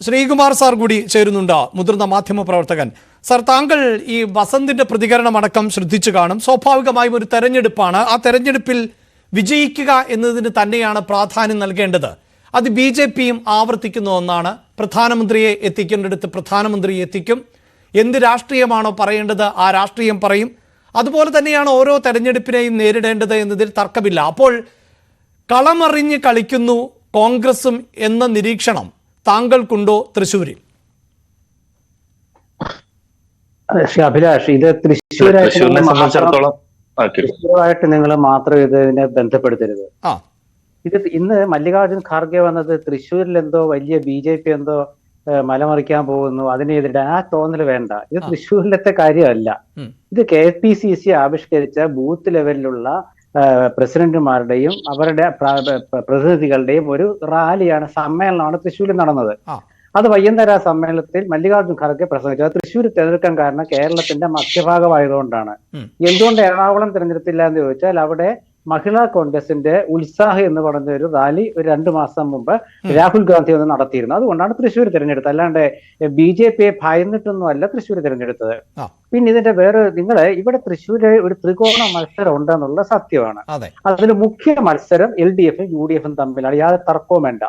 Sreekumar sir കൂടി ചേരുന്നുണ്ട്, മുതിർന്ന മാധ്യമ പ്രവർത്തകൻ. സാർ, താങ്കൾ ഈ വസന്തിന്റെ പ്രതികരണം അടക്കം ശ്രദ്ധിച്ചു കാണും. സ്വാഭാവികമായും ഒരു തെരഞ്ഞെടുപ്പാണ്. ആ തെരഞ്ഞെടുപ്പിൽ വിജയിക്കുക എന്നതിന് തന്നെയാണ് പ്രാധാന്യം നൽകേണ്ടത്. അത് BJPയും ആവർത്തിക്കുന്ന ഒന്നാണ്. പ്രധാനമന്ത്രിയെ എത്തിക്കേണ്ടടുത്ത് പ്രധാനമന്ത്രി എത്തിക്കും. എന്ത് രാഷ്ട്രീയമാണോ പറയേണ്ടത് ആ രാഷ്ട്രീയം പറയും. അതുപോലെ തന്നെയാണ് ഓരോ തെരഞ്ഞെടുപ്പിനെയും നേരിടേണ്ടത് എന്നതിൽ തർക്കമില്ല. അപ്പോൾ കളമറിഞ്ഞ് കളിക്കുന്നു കോൺഗ്രസും എന്ന നിരീക്ഷണം താങ്കൾക്കുണ്ടോ തൃശ്ശൂരിൽ? അഭിലാഷ്, ഇത് തൃശ്ശൂരായിട്ട് നിങ്ങൾ മാത്രം ഇതിനെ ബന്ധപ്പെടുത്തരുത്. ഇത് ഇന്ന് മല്ലികാർജുൻ ഖാർഗെ വന്നത് തൃശ്ശൂരിൽ എന്തോ വലിയ BJP എന്തോ മലമറിക്കാൻ പോകുന്നു, അതിനെതിരെ ആ തോന്നൽ വേണ്ട. ഇത് തൃശ്ശൂരിലത്തെ കാര്യമല്ല. ഇത് KPCC ആവിഷ്കരിച്ച ബൂത്ത് ലെവലിലുള്ള പ്രസിഡന്റുമാരുടെയും അവരുടെ പ്രതിനിധികളുടെയും ഒരു റാലിയാണ്, സമ്മേളനമാണ് തൃശ്ശൂരിൽ നടന്നത്. അത് വൈകുന്നേര സമ്മേളനത്തിൽ മല്ലികാർജുൻ ഖാർഗെ പ്രസംഗിച്ചു. അത് തൃശ്ശൂർ തിരഞ്ഞെടുക്കാൻ കാരണം കേരളത്തിന്റെ മധ്യഭാഗമായതുകൊണ്ടാണ്. എന്തുകൊണ്ട് എറണാകുളം തിരഞ്ഞെടുത്തില്ല എന്ന് ചോദിച്ചാൽ അവിടെ മഹിളാ കോൺഗ്രസിന്റെ ഉത്സാഹം എന്ന് പറഞ്ഞ ഒരു റാലി ഒരു 2 മാസം മുമ്പ് രാഹുൽ ഗാന്ധി ഒന്ന് നടത്തിയിരുന്നു. അതുകൊണ്ടാണ് തൃശ്ശൂർ തിരഞ്ഞെടുത്തത്. അല്ലാണ്ട് BJPയെ ഭയന്നിട്ടൊന്നും അല്ല തൃശ്ശൂർ തിരഞ്ഞെടുത്തത്. പിന്നെ ഇതിന്റെ നിങ്ങൾ ഇവിടെ തൃശ്ശൂര് ഒരു ത്രികോണ മത്സരം ഉണ്ടെന്നുള്ള സത്യമാണ്. അതിൽ മുഖ്യ മത്സരം LDFും UDFും തമ്മിലാണ്, യാതൊരു തർക്കവും വേണ്ട.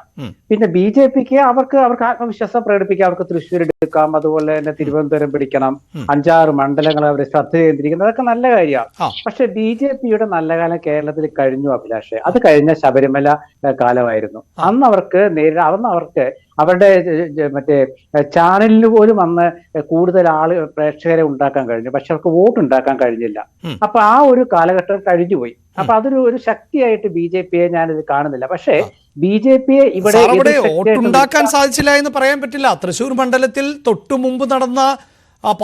പിന്നെ BJPക്ക് അവർക്ക് ആത്മവിശ്വാസം പ്രകടിപ്പിക്കാം. അവർക്ക് തൃശ്ശൂർ എടുക്കാം, അതുപോലെ തന്നെ തിരുവനന്തപുരം പിടിക്കണം, 5-6 മണ്ഡലങ്ങൾ അവർ ശ്രദ്ധ കേന്ദ്രീകരിക്കുന്നത്, അതൊക്കെ നല്ല കാര്യമാണ്. പക്ഷെ BJPയുടെ നല്ല കാലം കേരളത്തിൽ കഴിഞ്ഞു അഭിലാഷേ. അത് കഴിഞ്ഞ ശബരിമല കാലമായിരുന്നു. അന്ന് അവർക്ക് അവരുടെ മറ്റേ ചാനലിന് പോലും അന്ന് കൂടുതൽ പ്രേക്ഷകരെ ഉണ്ടാക്കാൻ കഴിഞ്ഞു. പക്ഷെ അവർക്ക് വോട്ട് ഉണ്ടാക്കാൻ കഴിഞ്ഞില്ല. അപ്പൊ ആ ഒരു കാലഘട്ടം കഴിഞ്ഞുപോയി. അപ്പൊ അതൊരു ശക്തിയായിട്ട് BJPയെ ഞാനിത് കാണുന്നില്ല. പക്ഷേ BJPയെ ഇവിടെ ഉണ്ടാക്കാൻ സാധിച്ചില്ല എന്ന് പറയാൻ പറ്റില്ല. തൃശ്ശൂർ മണ്ഡലത്തിൽ തൊട്ടു മുമ്പ് നടന്ന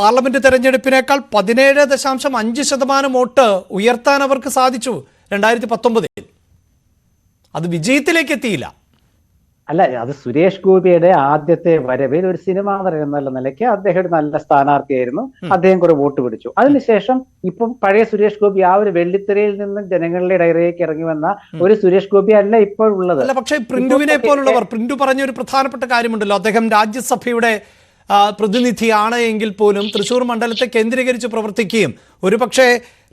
പാർലമെന്റ് തെരഞ്ഞെടുപ്പിനേക്കാൾ 17.5% വോട്ട് ഉയർത്താൻ അവർക്ക് സാധിച്ചു 2019. അത് വിജയത്തിലേക്ക് എത്തിയില്ല. അല്ല, അത് സുരേഷ് ഗോപിയുടെ ആദ്യത്തെ വരവിൽ ഒരു സിനിമാ നടൻ എന്നുള്ള നിലയ്ക്ക് അദ്ദേഹം ഒരു നല്ല സ്ഥാനാർത്ഥിയായിരുന്നു. അദ്ദേഹം കുറെ വോട്ട് പിടിച്ചു. അതിനുശേഷം ഇപ്പം പഴയ സുരേഷ് ഗോപി ആ ഒരു വെള്ളിത്തിരയിൽ നിന്നും ജനങ്ങളുടെ ഇടയിലേക്ക് ഇറങ്ങി വന്ന ഒരു സുരേഷ് ഗോപി അല്ല ഇപ്പോൾ ഉള്ളത്. അല്ല, പക്ഷേ പ്രിന്റുവിനെ പോലുള്ളവർ, പ്രിന്റു പറഞ്ഞ ഒരു പ്രധാനപ്പെട്ട കാര്യമുണ്ടല്ലോ, അദ്ദേഹം രാജ്യസഭയുടെ പ്രതിനിധിയാണ് എങ്കിൽ പോലും തൃശ്ശൂർ മണ്ഡലത്തെ കേന്ദ്രീകരിച്ച് പ്രവർത്തിക്കുകയും ഒരുപക്ഷെ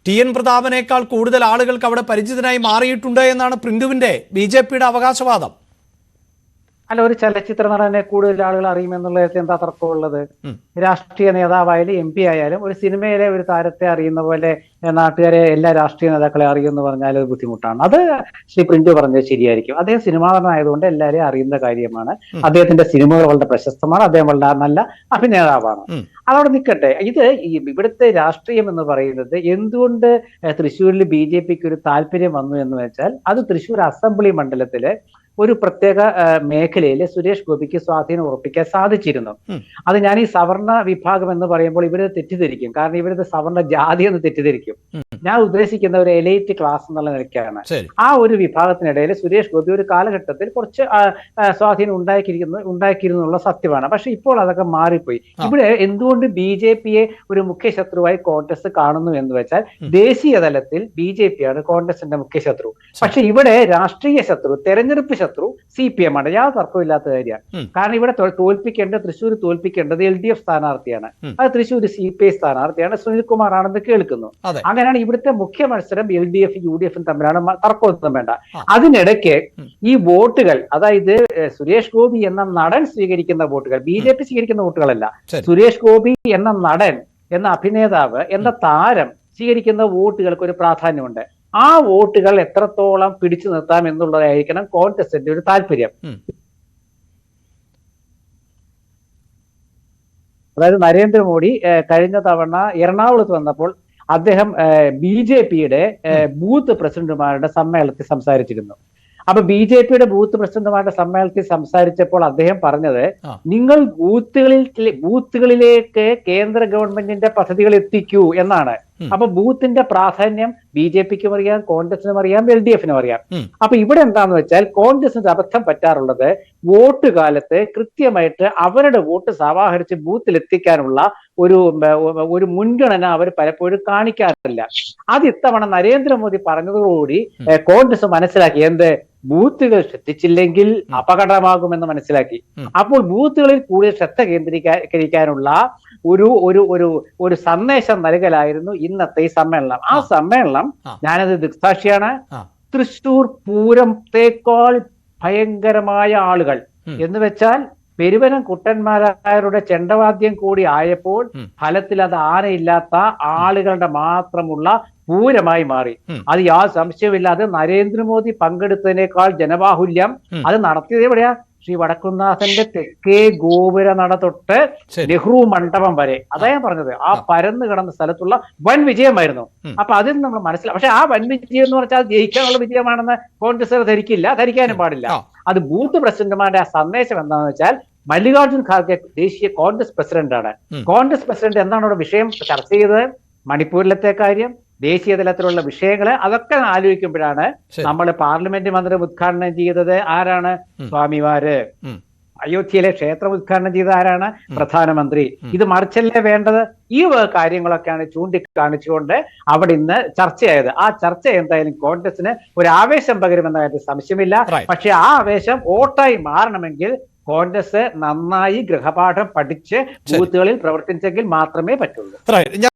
TN പ്രതാപനേക്കാൾ കൂടുതൽ ആളുകൾക്ക് അവിടെ പരിചിതനായി മാറിയിട്ടുണ്ട് എന്നാണ് പ്രിന്റുവിന്റെ BJPയുടെ അവകാശവാദം. അല്ല, ഒരു ചലച്ചിത്ര നടനെ കൂടുതൽ ആളുകൾ അറിയുമെന്നുള്ളതിൽ എന്താ തർക്കമുള്ളത്? രാഷ്ട്രീയ നേതാവായാലും MP ആയാലും ഒരു സിനിമയിലെ ഒരു താരത്തെ അറിയുന്ന പോലെ നാട്ടുകാരെ എല്ലാ രാഷ്ട്രീയ നേതാക്കളെ അറിയുമെന്ന് പറഞ്ഞാൽ അത് ബുദ്ധിമുട്ടാണ്. അത് ശ്രീ പ്രിന്റു പറഞ്ഞത് ശരിയായിരിക്കും. അദ്ദേഹം സിനിമാ നടനായതുകൊണ്ട് എല്ലാവരെയും അറിയുന്ന കാര്യമാണ്. അദ്ദേഹത്തിന്റെ സിനിമകൾ വളരെ പ്രശസ്തമാണ്. അദ്ദേഹം വളരെ നല്ല അഭിനേതാവാണ്. അതവിടെ നിൽക്കട്ടെ. ഇവിടുത്തെ രാഷ്ട്രീയം എന്ന് പറയുന്നത് എന്തുകൊണ്ട് തൃശ്ശൂരിൽ BJPക്ക് ഒരു താല്പര്യം വന്നു എന്ന് വെച്ചാൽ അത് തൃശ്ശൂർ അസംബ്ലി മണ്ഡലത്തിലെ ഒരു പ്രത്യേക മേഖലയിൽ സുരേഷ് ഗോപിക്ക് സ്വാധീനം ഉറപ്പിക്കാൻ സാധിച്ചിരുന്നു. അത് ഞാൻ ഈ സവർണ വിഭാഗം എന്ന് പറയുമ്പോൾ ഇവര് തെറ്റിദ്ധരിക്കും. കാരണം ഇവരത് സവർണ ജാതി എന്ന് തെറ്റിദ്ധരിക്കും. ഞാൻ ഉദ്ദേശിക്കുന്ന ഒരു എലൈറ്റ് ക്ലാസ് എന്നുള്ള നിലയ്ക്കാണ്. ആ ഒരു വിഭാഗത്തിനിടയിൽ സുരേഷ് ഗോപി ഒരു കാലഘട്ടത്തിൽ കുറച്ച് സ്വാധീനം ഉണ്ടാക്കിയിരുന്നുള്ള സത്യമാണ്. പക്ഷെ ഇപ്പോൾ അതൊക്കെ മാറിപ്പോയി. ഇവിടെ എന്തുകൊണ്ട് BJPയെ ഒരു മുഖ്യ ശത്രുവായി കോൺഗ്രസ് കാണുന്നു എന്ന് വെച്ചാൽ ദേശീയ തലത്തിൽ BJPയാണ് കോൺഗ്രസിന്റെ മുഖ്യ ശത്രു. പക്ഷെ ഇവിടെ രാഷ്ട്രീയ ശത്രു, തെരഞ്ഞെടുപ്പ് ശത്രു CPM ആണ്. യാതൊരു തർക്കമില്ലാത്ത കാര്യമാണ്. കാരണം ഇവിടെ തൃശ്ശൂർ തോൽപ്പിക്കേണ്ടത് LDF സ്ഥാനാർത്ഥിയാണ്. അത് തൃശ്ശൂർ CPI സ്ഥാനാർത്ഥിയാണ്, സുനിൽകുമാർ ആണെന്ന് കേൾക്കുന്നു. അങ്ങനെയാണ് ഇവിടുത്തെ മുഖ്യ മത്സരം LDF UDF തമ്മിലാണ്. തർക്കമൊന്നും വേണ്ട. അതിനിടയ്ക്ക് ഈ വോട്ടുകൾ, അതായത് സുരേഷ് ഗോപി എന്ന നടൻ സ്വീകരിക്കുന്ന വോട്ടുകൾ BJP സ്വീകരിക്കുന്ന വോട്ടുകളല്ല, സുരേഷ് ഗോപി എന്ന നടൻ, എന്ന അഭിനേതാവ്, എന്ന താരം സ്വീകരിക്കുന്ന വോട്ടുകൾക്ക് ഒരു പ്രാധാന്യമുണ്ട്. ആ വോട്ടുകൾ എത്രത്തോളം പിടിച്ചു നിർത്താം എന്നുള്ളതായിരിക്കണം കോൺഗ്രസിന്റെ ഒരു താല്പര്യം. അതായത് നരേന്ദ്രമോദി കഴിഞ്ഞ തവണ എറണാകുളത്ത് വന്നപ്പോൾ അദ്ദേഹം BJPയുടെ ബൂത്ത് പ്രസിഡന്റുമാരുടെ സമ്മേളനത്തിൽ സംസാരിച്ചിരുന്നു. അപ്പൊ BJPയുടെ ബൂത്ത് പ്രസിഡന്റുമാരുടെ സമ്മേളനത്തിൽ സംസാരിച്ചപ്പോൾ അദ്ദേഹം പറഞ്ഞത്, നിങ്ങൾ ബൂത്തുകളിലേക്ക് കേന്ദ്ര ഗവൺമെന്റിന്റെ പദ്ധതികൾ എത്തിക്കൂ എന്നാണ്. അപ്പൊ ബൂത്തിന്റെ പ്രാധാന്യം BJPക്കും അറിയാം, കോൺഗ്രസിനും അറിയാം, LDFനും അറിയാം. അപ്പൊ ഇവിടെ എന്താന്ന് വെച്ചാൽ കോൺഗ്രസിന് അബദ്ധം പറ്റാറുള്ളത് വോട്ട് കാലത്ത് കൃത്യമായിട്ട് അവരുടെ വോട്ട് സമാഹരിച്ച് ബൂത്തിൽ എത്തിക്കാനുള്ള ഒരു മുൻഗണന അവർ പലപ്പോഴും കാണിക്കാറില്ല. അത് ഇത്തവണ നരേന്ദ്രമോദി പറഞ്ഞതോടുകൂടി കോൺഗ്രസ് മനസ്സിലാക്കി, ബൂത്തുകൾ ശ്രദ്ധിച്ചില്ലെങ്കിൽ അപകടമാകുമെന്ന് മനസ്സിലാക്കി. അപ്പോൾ ബൂത്തുകളിൽ കൂടുതൽ ശ്രദ്ധ കേന്ദ്രീകരിക്കാനുള്ള ഒരു ഒരു ഒരു ഒരു സന്ദേശം നൽകലായിരുന്നു ഇന്നത്തെ ഈ സമ്മേളനം. ആ സമ്മേളനം ഞാനത് ദൃക്സാക്ഷിയാണ്. തൃശൂർ പൂരത്തേക്കാൾ ഭയങ്കരമായ ആളുകൾ എന്ന് വെച്ചാൽ പെരുവനം കുട്ടന്മാരായരുടെ ചെണ്ടവാദ്യം കൂടി ആയപ്പോൾ ഫലത്തിൽ അത് ആനയില്ലാത്ത ആളുകളുടെ മാത്രമുള്ള പൂരമായി മാറി. അത് യാതൊരു സംശയമില്ലാതെ നരേന്ദ്രമോദി പങ്കെടുത്തതിനേക്കാൾ ജനബാഹുല്യം അത് നടത്തിയത് എവിടെയാ? ശ്രീ വടക്കുംനാഥന്റെ തെക്കേ ഗോപുര നട തൊട്ട് നെഹ്റു മണ്ഡപം വരെ. അതാ ഞാൻ പറഞ്ഞത്, ആ പരന്നു കിടന്ന സ്ഥലത്തുള്ള വൻ വിജയമായിരുന്നു. അപ്പൊ അതിൽ നമ്മൾ മനസ്സിലാവും. പക്ഷെ ആ വൻ വിജയം എന്ന് പറഞ്ഞാൽ ജയിക്കാനുള്ള വിജയമാണെന്ന് കോൺഗ്രസ് ധരിക്കാനും പാടില്ല. അത് ബൂത്ത് പ്രസിഡന്റുമാരുടെ ആ സന്ദേശം എന്താണെന്ന് വെച്ചാൽ, മല്ലികാർജുൻ ഖാർഗെ ദേശീയ കോൺഗ്രസ് പ്രസിഡന്റാണ്. കോൺഗ്രസ് പ്രസിഡന്റ് എന്താണ് അവിടെ വിഷയം ചർച്ച ചെയ്തത്? മണിപ്പൂരിലത്തെ കാര്യം, ദേശീയ തലത്തിലുള്ള വിഷയങ്ങള്, അതൊക്കെ ആലോചിക്കുമ്പോഴാണ് നമ്മൾ പാർലമെന്റ് മന്ദിരം ഉദ്ഘാടനം ചെയ്തത് ആരാണ്? സ്വാമിമാര്. അയോധ്യയിലെ ക്ഷേത്രം ഉദ്ഘാടനം ചെയ്ത ആരാണ്? പ്രധാനമന്ത്രി. ഇത് മറിച്ചല്ലേ വേണ്ടത്? ഈ കാര്യങ്ങളൊക്കെയാണ് ചൂണ്ടിക്കാണിച്ചുകൊണ്ട് അവിടെ ഇന്ന് ചർച്ചയായത്. ആ ചർച്ച എന്തായാലും കോൺഗ്രസിന് ഒരു ആവേശം പകരുമെന്ന കാര്യത്തിൽ സംശയമില്ല. പക്ഷെ ആ ആവേശം വോട്ടായി മാറണമെങ്കിൽ കോൺഗ്രസ് നന്നായി ഗൃഹപാഠം പഠിച്ച് ബൂത്തുകളിൽ പ്രവർത്തിച്ചെങ്കിൽ മാത്രമേ പറ്റുള്ളൂ.